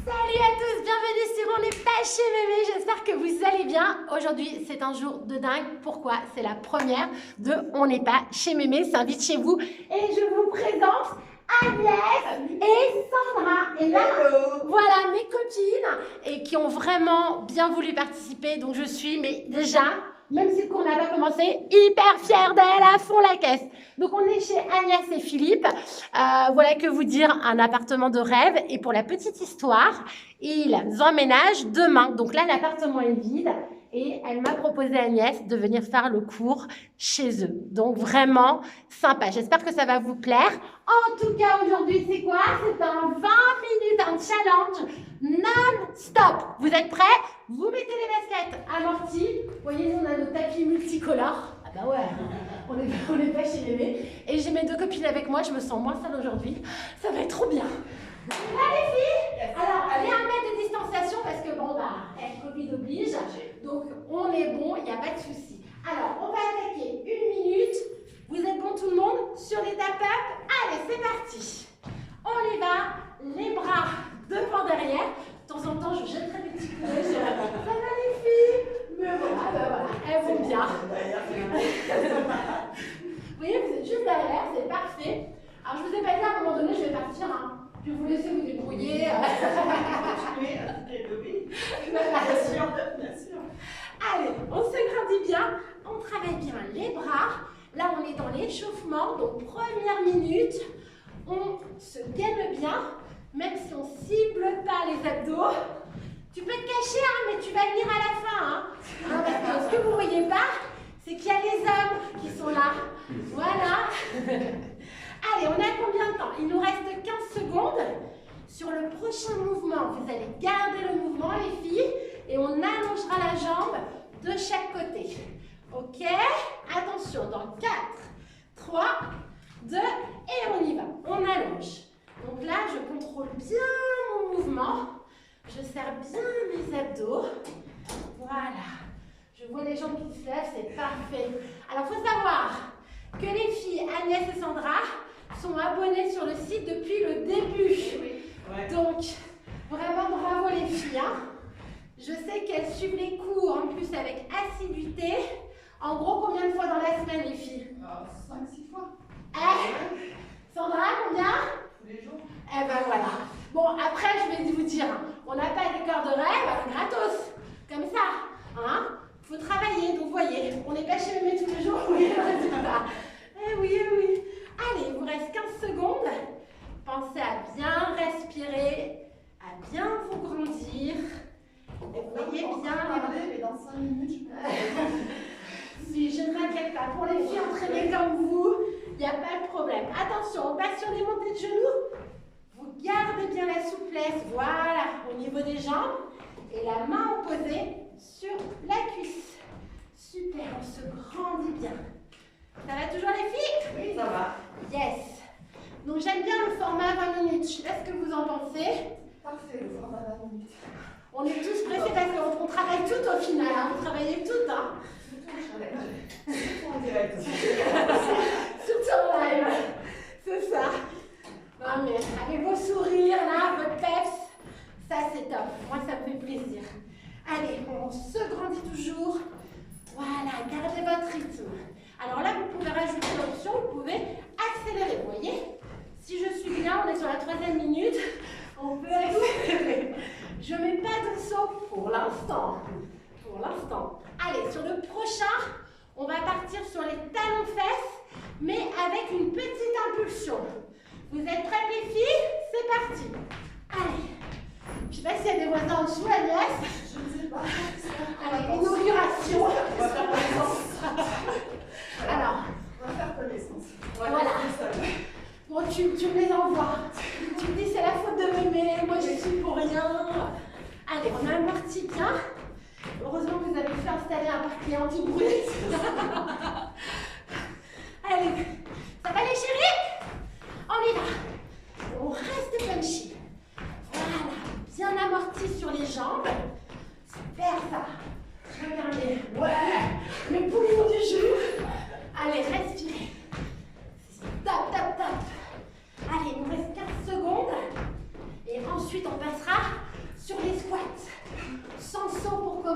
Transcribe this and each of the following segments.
Salut à tous, bienvenue sur On n'est pas chez Mémé, j'espère que vous allez bien. Aujourd'hui, c'est un jour de dingue. Pourquoi? C'est la première de On n'est pas chez Mémé, c'est un vite chez vous. Et je vous présente Agnès et Sandra. Et là, voilà mes copines et qui ont vraiment bien voulu participer. Donc je suis, mais déjà, même si le cours n'a pas commencé, hyper fière d'elle, à fond la caisse. Donc on est chez Agnès et Philippe. Voilà que vous dire, un appartement de rêve. Et pour la petite histoire, ils emménagent demain. Donc là, l'appartement est vide. Et elle m'a proposé, Agnès, de venir faire le cours chez eux. Donc vraiment sympa. J'espère que ça va vous plaire. En tout cas, aujourd'hui, c'est quoi? C'est un 20 minutes, un challenge non-stop. Vous êtes prêts? Vous mettez les baskets amorties. Vous voyez, on a nos tapis multicolores. Ah bah ouais, on est pas chez Mémé. Et j'ai mes deux copines avec moi. Je me sens moins seule aujourd'hui. Ça va être trop bien. Là, les filles, alors, il y a 1 mètre de distanciation parce que, bon, bah, Covid oblige. Donc, on est bon, il n'y a pas de souci. Alors, on va attaquer 1 minute. Vous êtes bon, tout le monde? Sur les tap-up. Allez, c'est parti. On y va. Les bras devant, derrière. De temps en temps, je jetterai des petits coups d'œil. Ça va, les filles? Mais voilà, ben voilà, elles vont bien. Vous voyez, vous êtes juste derrière, c'est parfait. Alors, je vous ai pas dit à un moment donné, je vais partir. Hein. Je vais vous laisser vous débrouiller. Oui, bien sûr. Allez, on se grandit bien, on travaille bien les bras. Là, on est dans l'échauffement. Donc, première minute, on se gaine bien, même si on ne cible pas les abdos. Tu peux te cacher, hein, mais tu vas venir à la fin. Hein. Parce que ce que vous ne voyez pas, c'est qu'il y a les hommes qui sont là. Voilà. Allez, on a combien de temps? Il nous reste 15 secondes. Sur le prochain mouvement, vous allez garder le mouvement, les filles, et on allongera la jambe de chaque côté. Ok? Attention, dans 4, 3, 2, et on y va. On allonge. Donc là, je contrôle bien mon mouvement. Je serre bien mes abdos. Voilà. Je vois les jambes qui se lèvent, c'est parfait. Alors, il faut savoir que les filles, Agnès et Sandra, sont abonnées sur le site depuis le début. Oui. Ouais. Donc, vraiment bravo les filles. Hein. Je sais qu'elles suivent les cours en plus avec assiduité. En gros, combien de fois dans la semaine les filles? 5-6 fois. Sandra, combien? Tous les jours. Eh ben voilà. Bon, après, je vais vous dire, on n'a pas des corps de rêve gratos. Comme ça. Hein? Faut travailler. Donc, vous voyez, on n'est pas chez Mémé tous les jours. Oui, le résultat. Eh oui, eh oui. Allez, il vous reste 15 secondes. Pensez à bien respirer, à bien vous grandir. Et vous voyez bien mais dans 5 minutes, si je ne m'inquiète pas, pour les filles entraînées comme vous, il n'y a pas de problème. Attention, on passe sur les montées de genoux. Vous gardez bien la souplesse, voilà, au niveau des jambes. Et la main opposée sur la cuisse. Super, on se grandit bien. Ça va toujours les filles? Oui, ça va. Yes. Donc j'aime bien le format 20 minutes. Je sais pas ce que vous en pensez. Parfait, le format 20 minutes. On est tous pressés parce qu'on travaille toutes au final. Hein. Vous travaillez toutes. Hein. Surtout en direct. Surtout en live. C'est ça. Non, mais avec vos sourires là, votre peps, ça c'est top. Moi ça me fait plaisir. Allez, on se grandit toujours. Voilà, gardez votre rythme. Alors là, vous pouvez rajouter l'option, vous pouvez accélérer. Vous voyez? Si je suis bien, on est sur la 3e minute, on peut accélérer. Je ne mets pas de saut pour l'instant. Pour l'instant. Allez, sur le prochain, on va partir sur les talons-fesses, mais avec une petite impulsion. Vous êtes prêtes les filles? C'est parti. Allez. Je ne sais pas s'il y a des voisins en dessous, Agnès. Je ne sais pas. Allez, inauguration. On va faire connaissance. Alors, on va faire connaissance. Voilà. Bon, tu me les envoies. Tu me dis c'est la faute de Mémé, moi je suis pour rien. Allez, on a amorti bien. Heureusement que vous avez fait installer un parquet anti-bruit. Allez, ça va les chéris? On y va. On reste punchy. Voilà, bien amorti sur les jambes. Super ça. Regardez. Ouais, le poumon du genou. Allez, respirez. Top, top, top. Allez, il nous reste 15 secondes. Et ensuite, on passera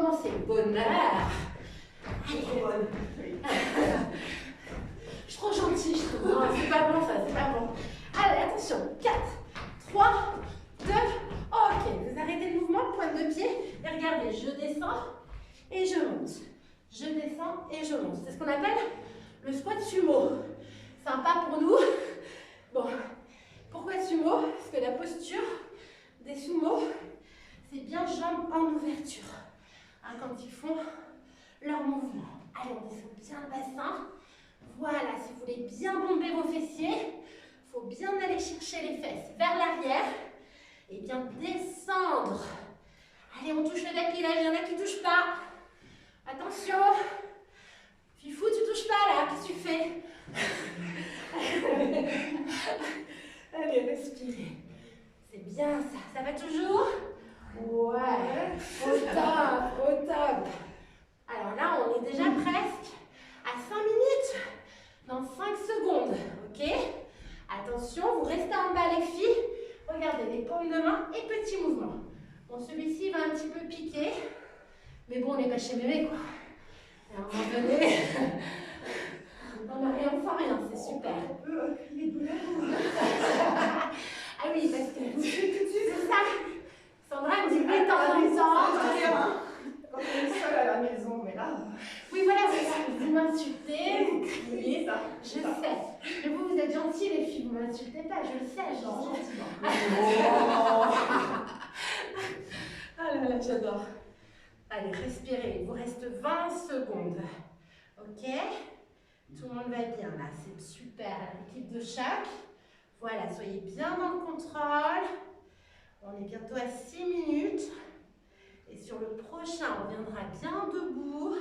commencer. Bonheur. Trop bonne. Oui. Je suis trop gentille, je trouve. Non, c'est pas bon ça, c'est pas bon. Allez, attention. 4, 3, 2, ok. Vous arrêtez le mouvement, pointe de pied. Et regardez, je descends et je monte. Je descends et je monte. C'est ce qu'on appelle le squat sumo. Sympa pour nous. Bon, pourquoi sumo? Parce que la posture des sumo, c'est bien jambes en ouverture. Hein, quand ils font leur mouvement. Allez, on descend bien le bassin. Voilà, si vous voulez bien bomber vos fessiers, il faut bien aller chercher les fesses vers l'arrière et bien descendre. Allez, on touche le tapis là, il y en a qui ne touchent pas. Attention. Fifou, tu touches pas là, qu'est-ce que tu fais? Allez, respirez. C'est bien ça, ça va toujours? Ouais, au top, au top. Alors là, on est déjà presque à 5 minutes, dans 5 secondes, ok? Attention, vous restez en bas les filles. Regardez, les paumes de main et petits mouvements. Bon, celui-ci va un petit peu piquer, mais bon, on n'est pas chez mémé, quoi. Et à un moment donné, on n'a rien sans rien, c'est super. On peut les douleurs. Ah oui, parce que c'est ça. Sandra me dit oui, de temps en temps. Quand on est seul à la maison, mais là. Oui, voilà, vous m'insultez, vous criez. Ça, Je sais. Mais vous êtes gentils, les filles, vous m'insultez pas, je le sais, genre. gentiment. Ah là là, j'adore. Allez, respirez, il vous reste 20 secondes. Ok? Tout le monde va bien là, c'est super. L'équipe de choc. Voilà, soyez bien dans le contrôle. On est bientôt à 6 minutes. Et sur le prochain, on viendra bien debout.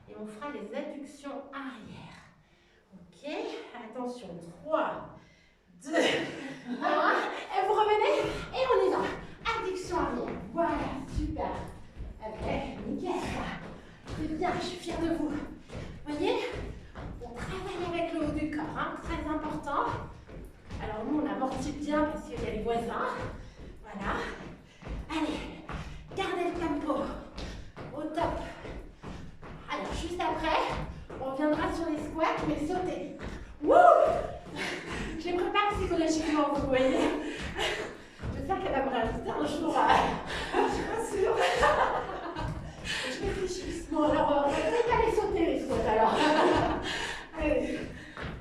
Et on fera les adductions arrière. Ok? Attention, 3, 2, 1. Et vous revenez. Et on y va. Adduction arrière. Voilà, super. Allez, nickel. C'est bien, je suis fière de vous. Voyez? On travaille avec le haut du corps, hein, très important. Alors nous, on amortit bien parce qu'il y a les voisins. Voilà. Allez, gardez le tempo. Au top. Alors, juste après, on viendra sur les squats, mais sauter. Wouh! Je les prépare psychologiquement, vous voyez. J'espère qu'elle va me rajouter un jour. Je suis pas sûre. Je réfléchis. Bon, alors, on va peut-être aller sauter les squats alors. Allez.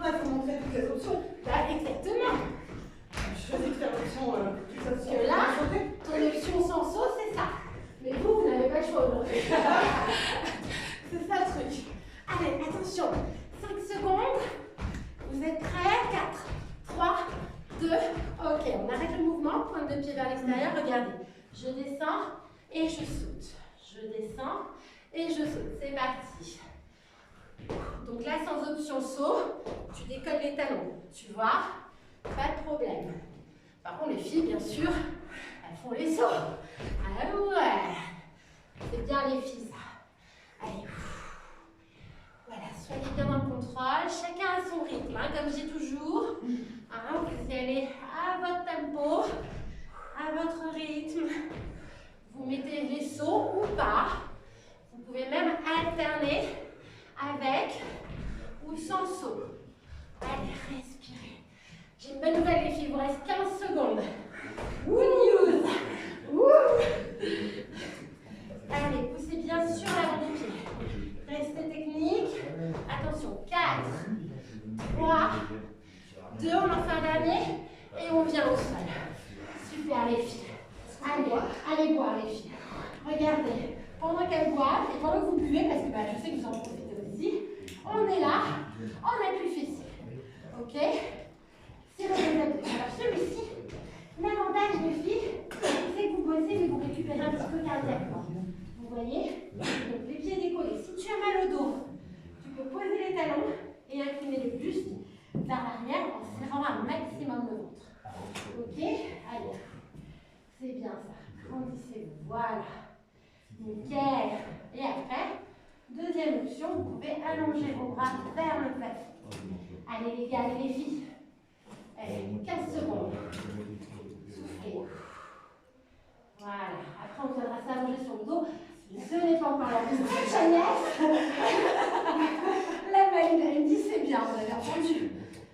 Il faut montrer toutes les options. Bah, exactement. Je choisis de faire l'option Parce que là, ton option sans saut, c'est ça. Mais vous, vous n'avez pas le choix aujourd'hui. C'est ça le truc. Allez, attention. 5 secondes. Vous êtes prêts? 4, 3, 2. Ok, on arrête le mouvement. Pointe de pied vers l'extérieur. Regardez. Je descends et je saute. Je descends et je saute. C'est parti. Donc là, sans option saut, tu décolles les talons. Tu vois? Pas de problème. Par contre, les filles, bien sûr, elles font les sauts. Ah ouais. C'est bien les filles, ça. Allez. Voilà, soyez bien dans le contrôle. Chacun a son rythme, hein, comme je dis toujours. Hein, vous allez aller à votre tempo, à votre rythme. Vous mettez les sauts ou pas. Vous pouvez même alterner avec ou sans saut. Allez, respirez. J'ai une bonne nouvelle, les filles. Il vous reste 15 secondes. Good news. Wouh. Allez, poussez bien sur l'avant du pied. Restez technique. Attention, 4, 3, 2, on en fait un dernier. Et on vient au sol. Super, les filles. Allez boire, les filles. Regardez, pendant qu'elles boivent et pendant que vous buvez, parce que bah, je sais que vous en profitez aussi, on est là, on appuie fessier. Ok? C'est le deuxième. Alors celui-ci, l'avantage des filles, c'est que vous bossez mais vous récupérez un petit peu cardiaquement. Vous voyez? Donc les pieds décollés. Si tu as mal au dos, tu peux poser les talons et incliner le buste vers l'arrière en serrant un maximum le ventre. Ok? Allez. C'est bien ça. Grandissez-vous. Voilà. Nickel. Et après, deuxième option, vous pouvez allonger vos bras vers le plafond. Allez les gars, allez les filles. Allez, 15 secondes. Soufflez. Voilà. Après, on viendra s'allonger sur le dos. Ce n'est pas alors du stretch Agnès. La valide, elle me dit c'est bien, vous avez entendu.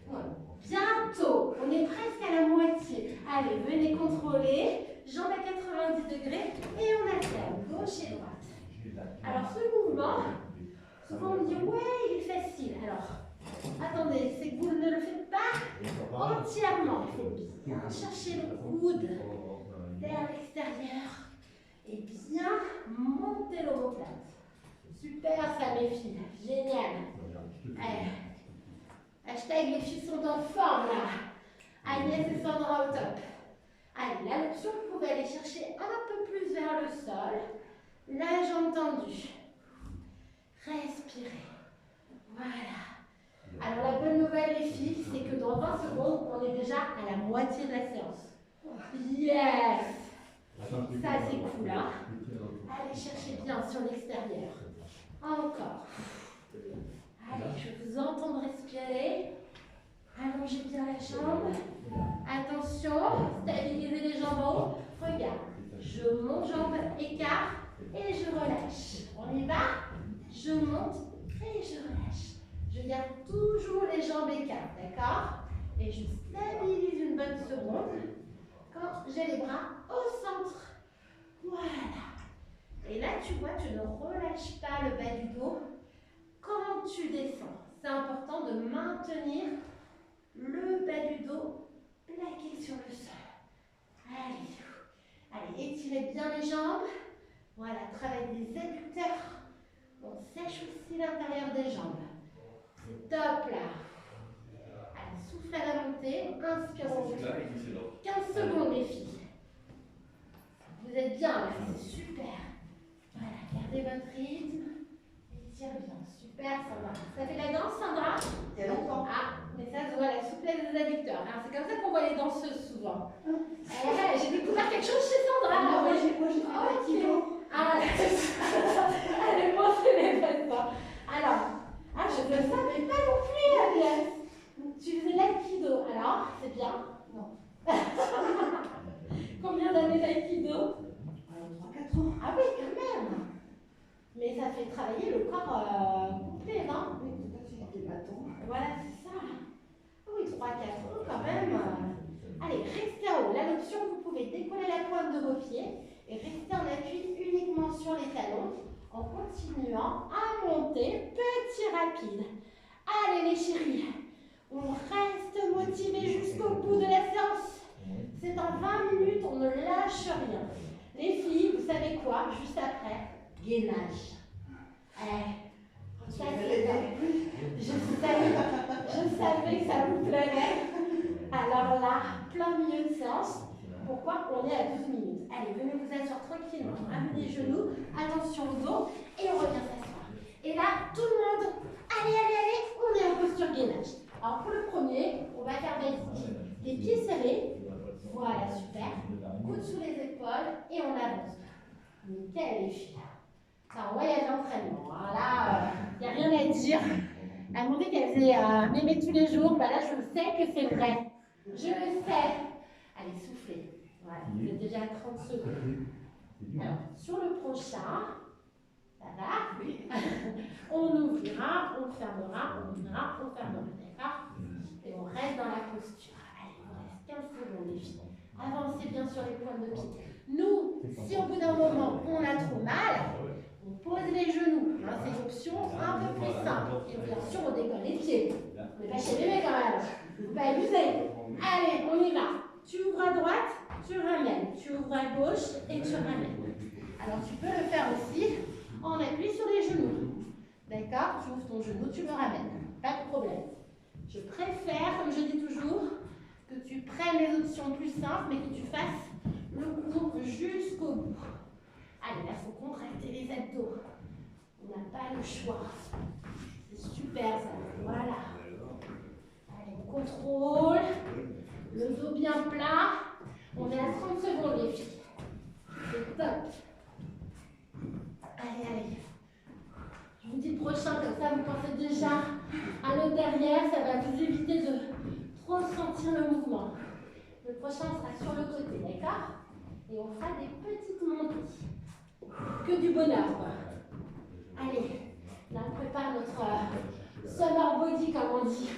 Voilà. Bientôt, on est presque à la moitié. Allez, venez contrôler. Jambes à 90 degrés et on alterne gauche et droite. Alors ce mouvement, souvent on me dit ouais, il est facile. Alors, attendez, c'est que vous ne le faites pas entièrement. Il faut bien chercher le coude vers l'extérieur et bien monter l'omoplate. Super ça mes filles, génial. Hashtag les filles sont en forme là. Agnès et Sandra au top. Allez, là l'option, vous pouvez aller chercher un peu plus vers le sol. La jambe tendue. Respirez. Voilà. Alors la bonne nouvelle les filles, c'est que dans 20 secondes, on est déjà à la moitié de la séance. Yes! Ça c'est cool hein. Allez chercher bien sur l'extérieur. Encore. Allez, je vous entends respirer. Allongez bien la jambe. Attention, stabilisez les jambes en haut. Regarde, je monte, jambe, écart et je relâche. On y va? Je monte et je relâche. Je garde toujours les jambes écartes, d'accord? Et je stabilise une bonne seconde quand j'ai les bras au centre. Voilà. Et là, tu vois, tu ne relâches pas le bas du dos quand tu descends. C'est important de maintenir le bas du dos plaqué sur le sol. Allez, allez, étirez bien les jambes. Voilà, travaille des adducteurs. On sèche aussi l'intérieur des jambes. C'est top là. Allez, souffle à la montée. Inspirons. 15 secondes les filles. Vous êtes bien là, c'est super. Voilà, gardez votre rythme. Étirez bien. Super Sandra. Ça fait la danse Sandra? Il y a longtemps. Ah, mais ça se voit la souplesse des adducteurs. Hein. C'est comme ça qu'on voit les danseuses souvent. J'ai découvert quelque chose chez Sandra. Ah, moi j'ai fait l'aïkido. Ah, allez, montrer les vêtements. Alors, je ne savais pas non plus, Agnès. Tu faisais l'aïkido. Alors, c'est bien? Non. Combien d'années d'aïkido? 3-4 ans. Ah oui, quand même. Mais ça fait travailler le corps complet, non? Oui, tout à fait. Des bâtons. Voilà, c'est ça. Oui, 3-4 ans quand même. Allez, restez en haut. Là, l'option, vous pouvez décoller la pointe de vos pieds et rester en appui uniquement sur les talons en continuant à monter, petit rapide. Allez les chéris, on reste motivé jusqu'au bout de la séance. C'est dans 20 minutes, on ne lâche rien. Les filles, vous savez quoi? Juste après, gainage. Ça c'est top. Je savais que ça vous plairait. Alors là, plein milieu de séance. Pourquoi? On est à 12 minutes. Allez, venez vous asseoir tranquillement. Ramenez les genoux, attention au dos et on revient s'asseoir. Et là, tout le monde, allez, on est en posture gainage. Alors pour le premier, on va faire basique. Les pieds serrés, voilà, super. Coude sous les épaules et on avance. Nickel les filles. C'est un voyage d'entraînement. Alors là, il n'y a rien à dire. Elle m'a dit qu'elle faisait mémé tous les jours. Bah là, je sais que c'est vrai. Je le sais. Allez, soufflez. Voilà, vous êtes déjà à 30 secondes. Alors, sur le prochain, ça va? Oui. On ouvrira, on fermera, on ouvrira, on fermera. D'accord? Et on reste dans la posture. Allez, il vous reste 15 secondes, les filles. Avancez bien sur les pointes de pied. Nous, si au bout d'un moment, on a trop mal, on pose les genoux. Hein, c'est une option un peu plus simple. Et bien sûr, on décolle les pieds. On n'est pas chez bébé quand même. Il ne faut pas abuser. Allez, on y va. Tu ouvres à droite, tu ramènes. Tu ouvres à gauche et tu ramènes. Alors, tu peux le faire aussi en appui sur les genoux. D'accord? Tu ouvres ton genou, tu le ramènes. Pas de problème. Je préfère, comme je dis toujours, que tu prennes les options plus simples, mais que tu fasses le cours jusqu'au bout. Allez, là, il faut contracter les abdos. On n'a pas le choix. C'est super, ça. Voilà. Allez, on contrôle. Le dos bien plat. On est à 30 secondes, les filles. C'est top. Allez. Je vous dis le prochain, comme ça, vous pensez déjà à l'autre derrière. Ça va vous éviter de trop sentir le mouvement. Le prochain sera sur le côté, d'accord? Et on fera des petites montées. Que du bonheur, quoi. Allez, là on prépare notre summer body comme on dit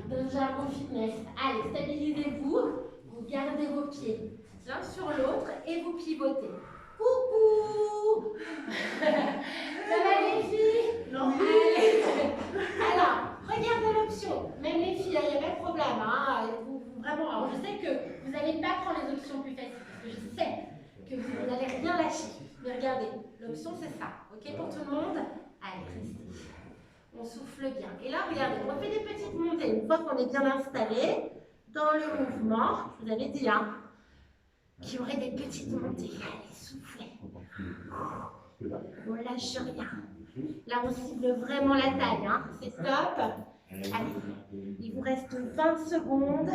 dans le jargon fitness. Allez, stabilisez-vous, vous gardez vos pieds l'un sur l'autre et vous pivotez. Coucou. Ça va les filles? Non. Allez. Alors, regardez l'option. Même les filles, il n'y a pas de problème. Hein. Vraiment, alors, je sais que vous n'allez pas prendre les options plus faciles. Parce que je sais que vous n'allez rien lâcher. Mais regardez, l'option c'est ça. Ok pour tout le monde? Allez, restez. On souffle bien. Et là, regardez, on fait des petites montées. Une fois qu'on est bien installé dans le mouvement, je vous avais dit, hein, qu'il y aurait des petites montées. Allez, soufflez. On lâche rien. Là, on cible vraiment la taille. Hein. C'est top. Allez, il vous reste 20 secondes.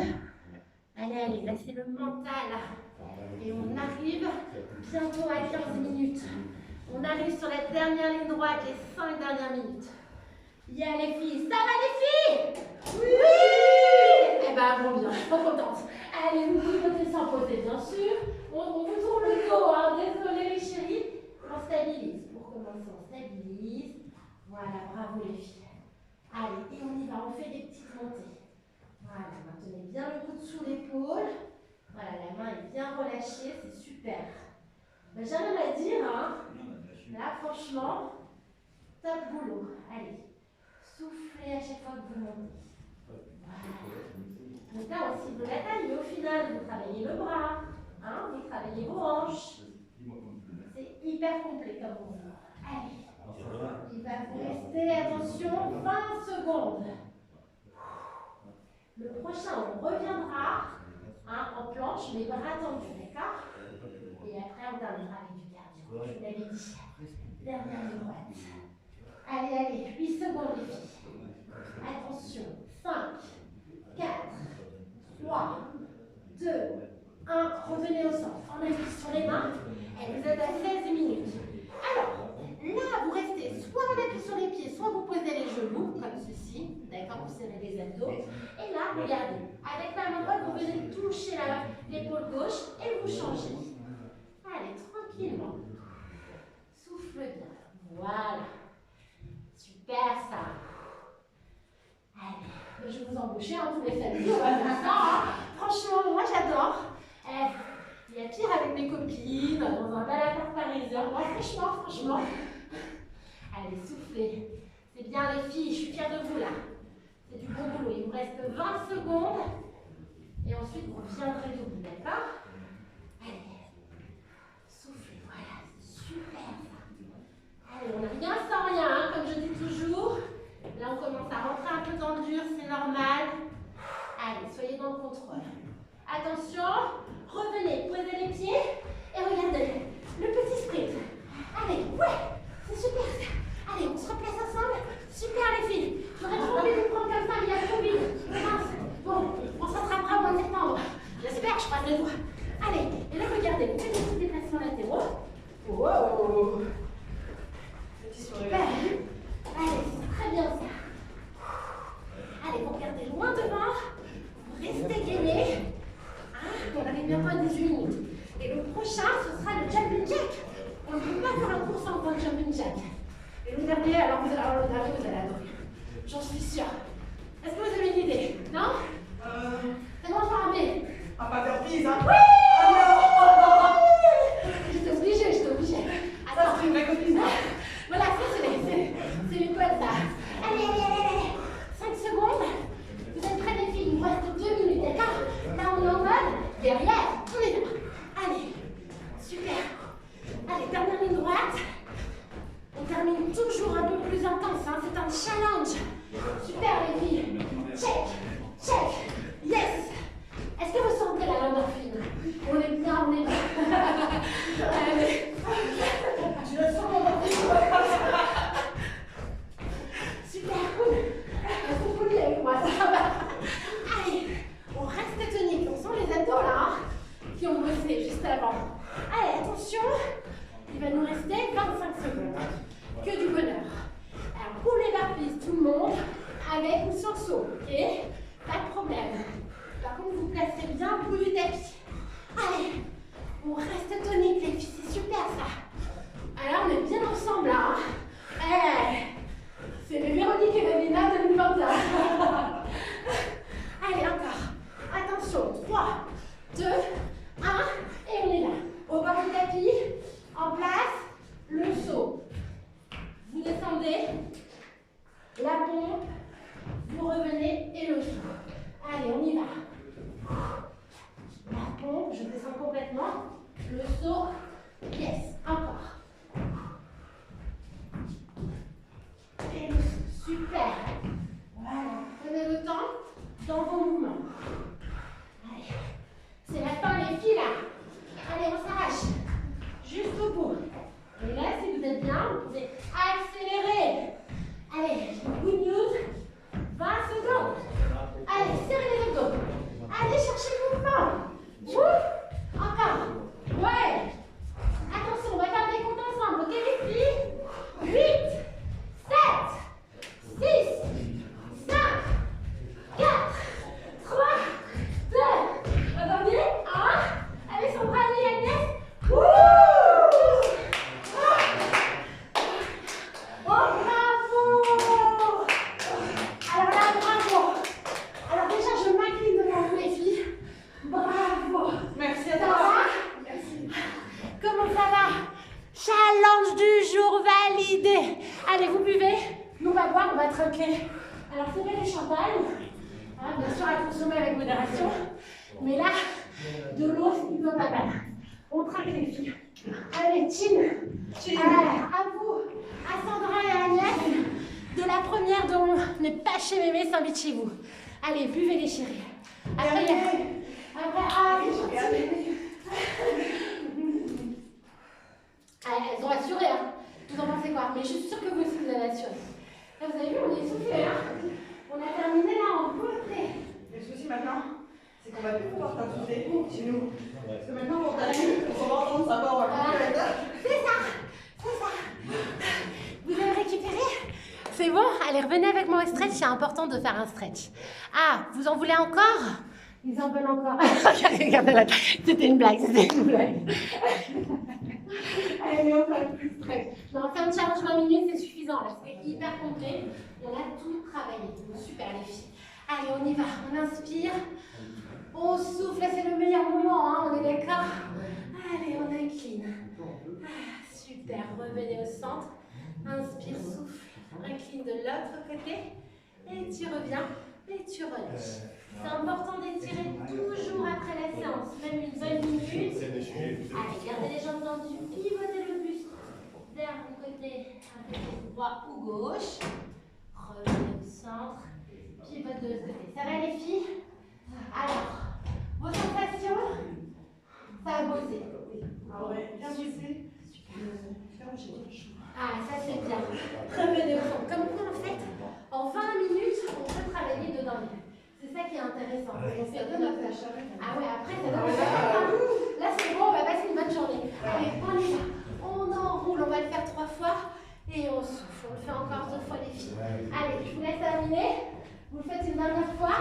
Allez, allez, là c'est le mental. Et on arrive bientôt à 15 minutes. On arrive sur la dernière ligne droite, les 5 dernières minutes. Il y a les filles. Ça va les filles? Oui! Eh ben bon, bien, je suis trop contente. Allez, vous pivotez sans poser, bien sûr. On vous tourne le dos, hein. Désolé les chéris. On stabilise. Pour commencer, on stabilise. Voilà, bravo les filles. Allez, et on y va, on fait des petites montées. Voilà, maintenez bien le coude sous l'épaule. Voilà, la main est bien relâchée, c'est super. Ben, j'ai rien à dire, hein. Là, franchement, top boulot. Allez, soufflez à chaque fois que vous montez. Voilà. Donc là, on cible la taille, mais au final, vous travaillez le bras, hein, vous travaillez vos hanches. C'est hyper complet comme mouvement. Allez, il va vous rester, attention, 20 secondes. Le prochain, on reviendra hein, en planche, les bras tendus, d'accord? Et après, on terminera avec du cardio. Je vous l'avais dit. Dernière ligne droite. Allez, allez, 8 secondes, les filles. Attention. 5, 4, 3, 2, 1. Revenez au centre. On appuie sur les mains. Et vous êtes à 16 minutes. Alors, là, vous restez soit on appuie sur les pieds, soit vous posez les genoux, comme ceci. D'accord, vous serrez les abdos. Et là, regardez, avec la main droite, vous venez toucher l'épaule gauche et vous changez. Allez, tranquillement. Souffle bien. Voilà. Super, ça. Allez, je vais vous embaucher, hein, tous les samedis, on va faire ça. Hein. Franchement, moi, j'adore. Il y a pire avec mes copines, dans un bel appart parisien. Moi, franchement. Allez, soufflez. C'est bien, les filles, je suis fière de vous, là. C'est du bon boulot. Il vous reste 20 secondes. Et ensuite, vous viendrez debout, d'accord? Allez. Soufflez, voilà. Super, ça. Allez, on n'a rien sans rien, hein, comme je dis toujours. Là, on commence à rentrer un peu dans le dur, c'est normal. Allez, soyez dans le contrôle. Attention, revenez, posez les pieds et regardez le petit sprint. Allez, ouais, c'est super ça. Allez, on se replace ensemble. Super les filles. J'aurais trop envie de vous prendre comme ça, mais il y a le Covid. Mince. Bon, on se rattrapera au mois de septembre. J'espère, je croise les doigts. Allez, et là regardez, vous faites des petits déplacements latéraux. Wow. Super. Allez, c'est très bien ça. Allez, vous regardez loin devant. Vous restez gainés. On arrive bientôt à 18 minutes. Et le prochain, ce sera le jumping jack. On ne peut pas faire un cours sans prendre le jumping jack. Et le dernier, alors vous allez adorer. J'en suis sûre. Est-ce que vous avez une idée? Non? C'est bon, Farabé? Ah, pas faire pise, hein? Oui! Ah non! J'étais obligée. Ça, c'est une vraie copine. Voilà, ça, c'est une poêle, ça. Allez. 5 secondes. Vous êtes prêts, les filles? Il vous reste 2 minutes, d'accord? Là, on est en mode derrière. On est là. Allez. Super. Allez, dernière ligne droite. On termine toujours un peu plus intense, hein. C'est un challenge. Super, les filles. Check. Yes. Est-ce que vous sentez la l'endorphine? On est bien. Allez. Je le sens, l'endorphine. Super cool. Vous pouvez avec moi, ça va. Allez, on reste tonique. On sent les ados là, hein, qui ont bossé juste avant. Allez, attention. Il va nous rester 25 secondes. Que du bonheur. Alors, pour les barres tout le monde, avec ou sans saut, ok? Pas de problème. Par contre, vous placez bien au bout du tapis. Allez, on reste tonique, les filles. C'est super ça. Alors, on est bien ensemble là. Hein. maintenant. Le saut. Yes. Encore. Et le saut. Super. Voilà. Prenez le temps dans vos mouvements. Allez. C'est la fin, les filles, là. Allez, on s'arrache. Juste au bout. Et là, si vous êtes bien, vous pouvez accélérer. Allez, good news. 20 secondes. Allez, serrez les abdos. Allez, cherchez le mouvement. Ouh. Encore. Ouais. Attention, on va faire des comptes ensemble. Ok, les filles? 8, 7, 6, 5, 4, 3, 2. Attendez. 1. Allez, Sandra, allez, Agnès. Wouh. Oh, bravo! Alors là, bravo! Alors déjà, je m'incline devant vous, les filles. Bravo! Merci à Ça toi. va? Merci. Comment ça va? Challenge du jour validé. Allez, vous buvez. Nous, on va boire, on va trinquer. Alors, c'est pas du champagne. Hein, bien sûr, à consommer avec modération. Mais là, de l'eau, c'est plutôt pas mal. On trinque, les filles. Allez, chin. À vous, à Sandra et à Agnès, de la première dont on n'est pas chez Mémé, s'invite chez vous. Allez, buvez les chéris. Après, il y a... Après, c'est gentil. Elles ont assuré, hein. Vous en pensez quoi? Mais je suis sûre que vous aussi, vous avez assuré. Là, vous avez vu, on est soufflé, hein. On a terminé là en beauté. Le souci maintenant, c'est qu'on va plus pouvoir t'insulter chez nous. Parce que maintenant, on t'a vu, on va entendre sa voix. C'est ça, c'est ça. Vous avez récupéré? C'est bon? Allez, revenez avec moi au stretch, c'est important de faire un stretch. Ah, vous en voulez encore? Ils en veulent encore. Regardez là, c'était une blague, c'était une blague. Allez, on fait plus de stretch. Non, faire un challenge 20 minutes, c'est suffisant. Là, c'est hyper complet. On a tout travaillé. Super, les filles. Allez, on y va. On inspire. On souffle. Là, c'est le meilleur moment, hein, on est d'accord? Allez, on incline. Ah, super. Revenez au centre. Inspire, souffle. Incline de l'autre côté. Et tu reviens. Et tu relâches. C'est important d'étirer toujours après la séance, même une bonne minute. Allez, gardez les jambes tendues, pivotez le buste vers le côté droit ou gauche. Revenez au centre, pivote de l'autre côté. Ça va les filles? Alors, vos sensations? Ça a bossé. Ah ouais, bien bossé. Ah, ça c'est bien. Revenez au centre. Comme quoi, en fait, en 20 minutes, on peut travailler dedans. C'est ça qui est intéressant. Ah ouais, après, ça donne Là, c'est bon, on va passer une bonne journée. Allez, on y va. On enroule, on va le faire 3 fois. Et on souffle. On le fait encore 2 fois, les filles. Allez, je vous laisse terminer. Vous le faites une dernière fois.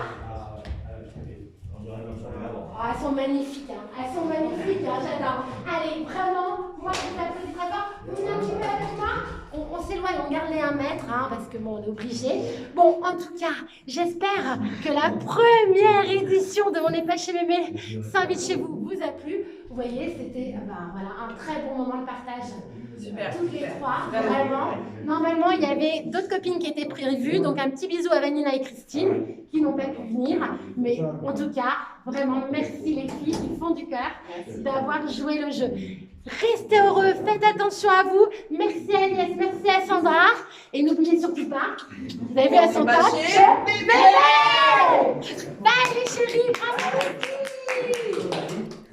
Oh, elles sont magnifiques, hein. Elles sont magnifiques, hein, j'adore. Allez, vraiment, moi je vous applaudis très fort. Vous venez un petit peu avec moi. On s'éloigne, on garde les 1 mètre, hein, parce que bon, on est obligé. Bon, en tout cas, j'espère que la première édition de On n'est pas chez Mémé s'invite chez vous vous a plu. Vous voyez, c'était voilà, un très bon moment de partage. Super. Toutes les 3, vraiment. Normalement, il y avait d'autres copines qui étaient prévues, donc un petit bisou à Vanina et Christine qui n'ont pas pu venir. Mais en tout cas, vraiment, merci les filles qui font du cœur d'avoir joué le jeu. Restez heureux, faites attention à vous. Merci à Agnès, merci à Sandra. Et n'oubliez surtout pas, vous avez vu à Sandra, Bye les chéris, bravo les filles.